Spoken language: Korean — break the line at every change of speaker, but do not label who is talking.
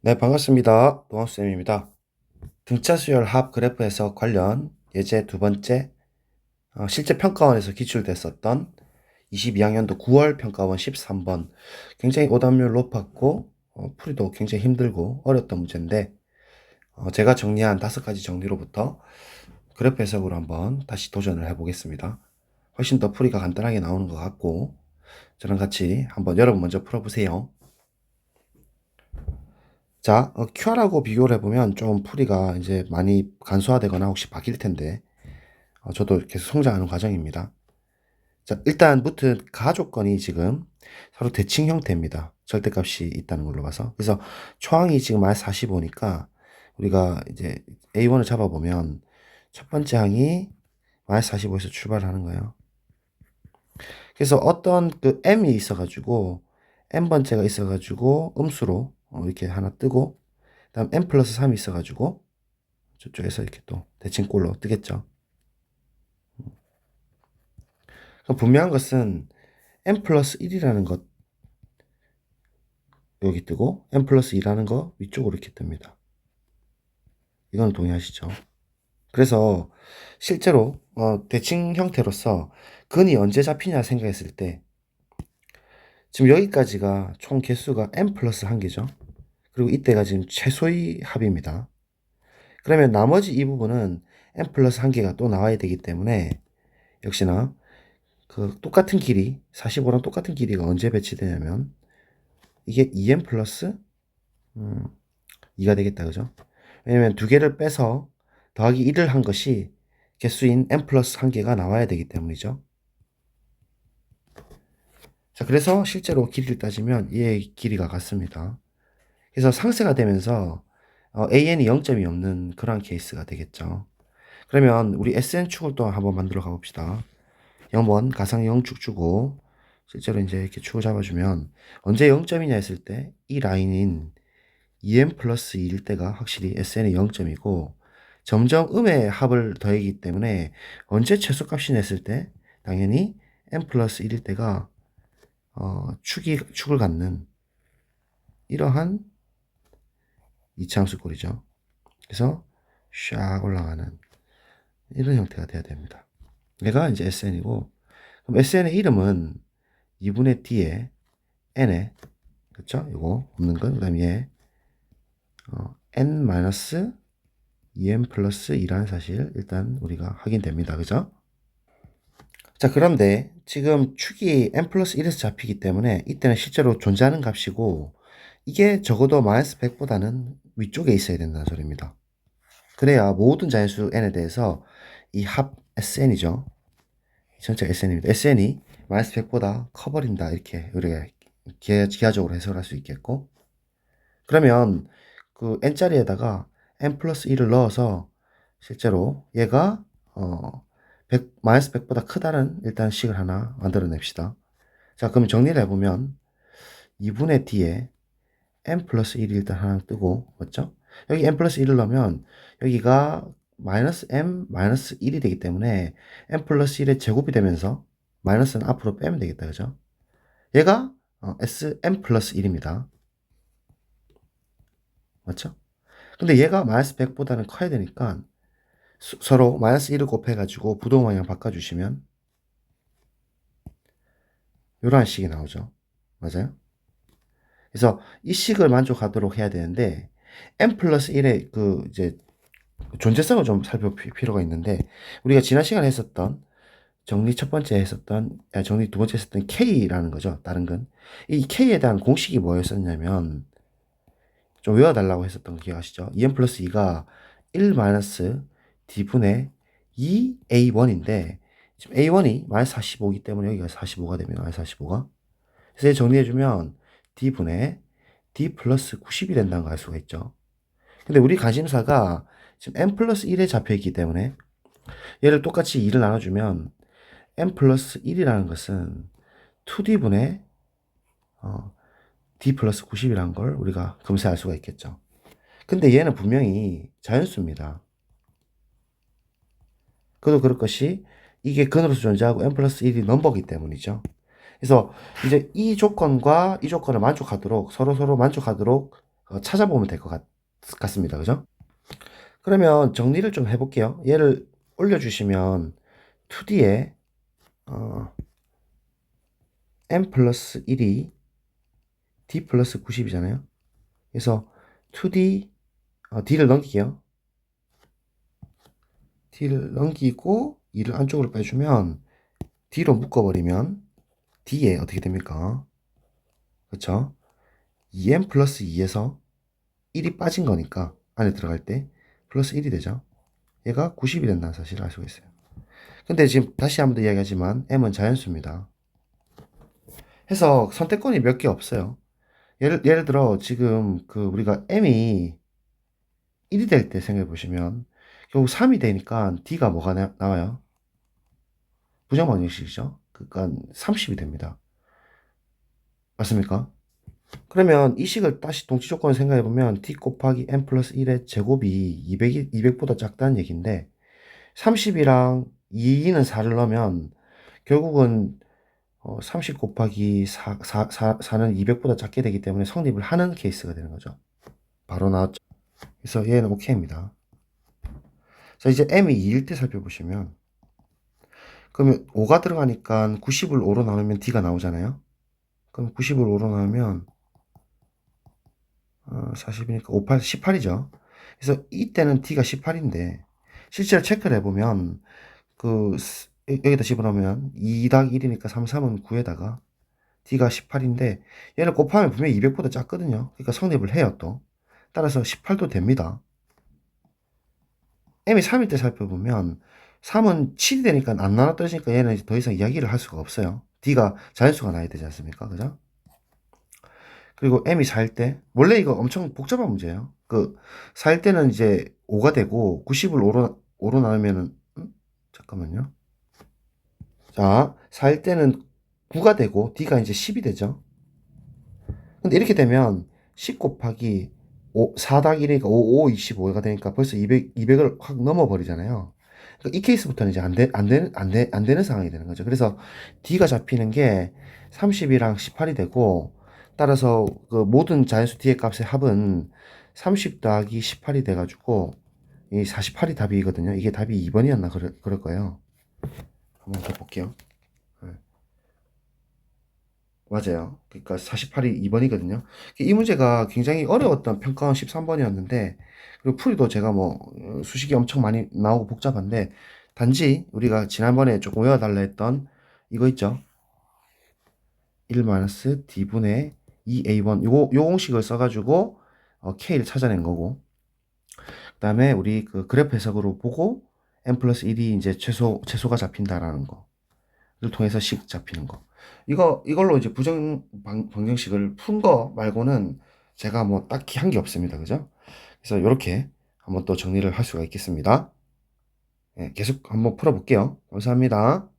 네, 반갑습니다. 노원쌤입니다. 등차 수열 합 그래프 해석 관련 예제 두 번째, 실제 평가원에서 기출됐었던 22학년도 9월 평가원 13번. 굉장히 오답률 높았고, 풀이도 굉장히 힘들고 어려웠던 문제인데, 제가 정리한 5가지 정리로부터 그래프 해석으로 한번 다시 도전을 해보겠습니다. 훨씬 더 풀이가 간단하게 나오는 것 같고, 저랑 같이 한번 여러분 먼저 풀어보세요. 자, QR하고 비교를 해보면 좀 풀이가 이제 많이 간소화되거나 혹시 바뀔 텐데, 저도 계속 성장하는 과정입니다. 자, 일단 붙은 가조건이 지금 서로 대칭 형태입니다. 절대값이 있다는 걸로 봐서. 그래서 초항이 지금 마이너스 45니까 우리가 이제 A1을 잡아보면 첫 번째 항이 마이너스 45에서 출발하는 거예요. 그래서 어떤 그 M이 있어가지고 N번째가 있어가지고 음수로 이렇게 하나 뜨고, 그다음 N 플러스 3이 있어가지고 저쪽에서 이렇게 또 대칭꼴로 뜨겠죠. 그럼 분명한 것은 n 플러스 1이라는 것 여기 뜨고 n 플러스 2라는 거 위쪽으로 이렇게 뜹니다. 이건 동의하시죠? 그래서 실제로 대칭 형태로서 근이 언제 잡히냐 생각했을 때 지금 여기까지가 총 개수가 n 플러스 1개죠. 그리고 이때가 지금 최소의 합입니다. 그러면 나머지 이 부분은 n 플러스 1개가 또 나와야 되기 때문에 역시나 그 똑같은 길이 45랑 똑같은 길이가 언제 배치되냐면 이게 2n 플러스 2가 되겠다, 그죠? 왜냐면 두 개를 빼서 더하기 1을 한 것이 개수인 n 플러스 1개가 나와야 되기 때문이죠. 자, 그래서 실제로 길이를 따지면 얘의 길이가 같습니다. 그래서 상쇄가 되면서 an이 0점이 없는 그런 케이스가 되겠죠. 그러면 우리 SN축을 또 한번 만들어 가봅시다. 0번 가상 0축 주고 실제로 이제 이렇게 축을 잡아주면 언제 0점이냐 했을 때 이 라인인 2n 플러스 2일 때가 확실히 SN이 0점이고 점점 음의 합을 더하기 때문에 언제 최소값이 냈을 때 당연히 n 플러스 1일 때가 축을 갖는 이러한 이차함수 꼴이죠. 그래서 샥 올라가는 이런 형태가 돼야 됩니다. 얘가 이제 SN이고, 그럼 SN의 이름은 2분의 D에 N에, 그렇죠? 이거 없는 건, 그 다음에 얘 N 마이너스 2n 플러스 2라는 사실 일단 우리가 확인됩니다. 그죠? 자, 그런데 지금 축이 n 플러스 1에서 잡히기 때문에 이때는 실제로 존재하는 값이고 이게 적어도 마이너스 100보다는 위쪽에 있어야 된다는 소리입니다. 그래야 모든 자연수 n에 대해서 이 합 SN이죠. 전체 SN입니다. SN이 마이너스 100보다 커버린다, 이렇게 우리가 기하적으로 해석할 수 있겠고, 그러면 그 n자리에다가 n 플러스 1을 넣어서 실제로 얘가 마이너스 100보다 크다는 일단 식을 하나 만들어냅시다. 자, 그럼 정리를 해보면 2분의 d에 n 플러스 1이 일단 하나 뜨고, 맞죠? 여기 n 플러스 1을 넣으면 여기가 마이너스 m 마이너스 1이 되기 때문에 n 플러스 1의 제곱이 되면서 마이너스는 앞으로 빼면 되겠다, 그죠? 얘가 sn 플러스 1입니다. 맞죠? 근데 얘가 마이너스 100보다는 커야 되니까 서로 마이너스 1을 곱해가지고 부동 방향 바꿔주시면 이러한 식이 나오죠. 맞아요? 그래서 이 식을 만족하도록 해야 되는데 n 플러스 1의 그 이제 존재성을 좀 살펴볼 필요가 있는데, 우리가 지난 시간에 했었던 정리 첫 번째 했었던 정리 두 번째 했었던 K라는 거죠. 다른 건 이 K에 대한 공식이 뭐였었냐면 좀 외워달라고 했었던 거 기억하시죠? 2n 플러스 2가 1 마이너스 d분의 2a1인데 지금 a1이 마이너스 45이기 때문에 여기가 45가 되면 마이너스 45가, 그래서 정리해주면 d분의 d 플러스 90이 된다는 걸 알 수가 있죠. 근데 우리 관심사가 지금 n 플러스 1에 잡혀있기 때문에 얘를 똑같이 2를 나눠주면 n 플러스 1이라는 것은 2d분의 d 플러스 90이라는 걸 우리가 금세 알 수가 있겠죠. 근데 얘는 분명히 자연수입니다. 그도 그럴 것이 이게 근으로서 존재하고 n 플러스 1이 넘버기 때문이죠. 그래서 이제 이 조건과 이 조건을 만족하도록 서로 만족하도록 찾아보면 될 것 같습니다. 그죠? 그러면 정리를 좀 해볼게요. 얘를 올려주시면 2D에 n 플러스 1이 d 플러스 90이잖아요. 그래서 2D d를 넘길게요. d를 넘기고 2를 안쪽으로 빼주면 d로 묶어버리면 d에 어떻게 됩니까? 그쵸? 2n 플러스 2에서 1이 빠진 거니까 안에 들어갈 때 플러스 1이 되죠. 얘가 90이 된다는 사실을 알 수가 있어요. 근데 지금 다시 한번 더 이야기하지만 m은 자연수입니다. 해서 선택권이 몇 개 없어요. 예를 들어 지금 우리가 m이 1이 될 때 생각해 보시면 결국 3이 되니까 d가 뭐가 나와요? 부정방정식이죠. 그러니까 30이 됩니다. 맞습니까? 그러면 이 식을 다시 동치 조건을 생각해 보면 d 곱하기 n 플러스 1의 제곱이 200보다 작다는 얘기인데 30이랑 2는 4를 넣으면 결국은 30 곱하기 4는 200보다 작게 되기 때문에 성립을 하는 케이스가 되는 거죠. 바로 나왔죠. 그래서 얘는 오케이입니다. 자, 이제 m이 2일 때 살펴보시면 그러면 5가 들어가니까 90을 5로 나누면 d가 나오잖아요. 그럼 90을 5로 나누면 40이니까 58, 18이죠. 그래서 이때는 d가 18인데 실제로 체크를 해보면 여기다 집어넣으면 2 더하기 1이니까 3, 3은 9에다가 d가 18인데 얘를 곱하면 분명히 200보다 작거든요. 그러니까 성립을 해요 또. 따라서 18도 됩니다. m이 3일 때 살펴보면 3은 7이 되니까 안 나눠 떨어지니까 얘는 이제 더 이상 이야기를 할 수가 없어요. d가 자연수가 나야 되지 않습니까? 그죠? 그리고 m이 4일 때 원래 이거 엄청 복잡한 문제예요. 4일 때는 이제 5가 되고 90을 5로 나누면은 잠깐만요. 자, 4일 때는 9가 되고 d가 이제 10이 되죠. 근데 이렇게 되면 10 곱하기 4 더하기 1이니까 5, 25가 되니까 벌써 200을 확 넘어버리잖아요. 그러니까 이 케이스부터는 이제 안 되는 상황이 되는 거죠. 그래서 D가 잡히는 게 30이랑 18이 되고, 따라서 그 모든 자연수 D의 값의 합은 30 더하기 18이 돼가지고, 이 48이 답이거든요. 이게 답이 2번이었나 그럴 거예요. 한번 더 볼게요. 네. 맞아요. 그러니까 48이 2번이거든요. 이 문제가 굉장히 어려웠던 평가원 13번이었는데, 그리고 풀이도 제가 뭐, 수식이 엄청 많이 나오고 복잡한데, 단지 우리가 지난번에 조금 외워달라 했던 이거 있죠? 1-D분의 2A1. 요 공식을 써가지고, K를 찾아낸 거고, 그 다음에 우리 그 그래프 해석으로 보고, n 플러스 1이 이제 최소가 잡힌다라는 거를 통해서 식 잡히는 거. 이걸로 이제 방정식을 푼 거 말고는 제가 뭐 딱히 한 게 없습니다. 그죠? 그래서 이렇게 한번 또 정리를 할 수가 있겠습니다. 네, 계속 한번 풀어볼게요. 감사합니다.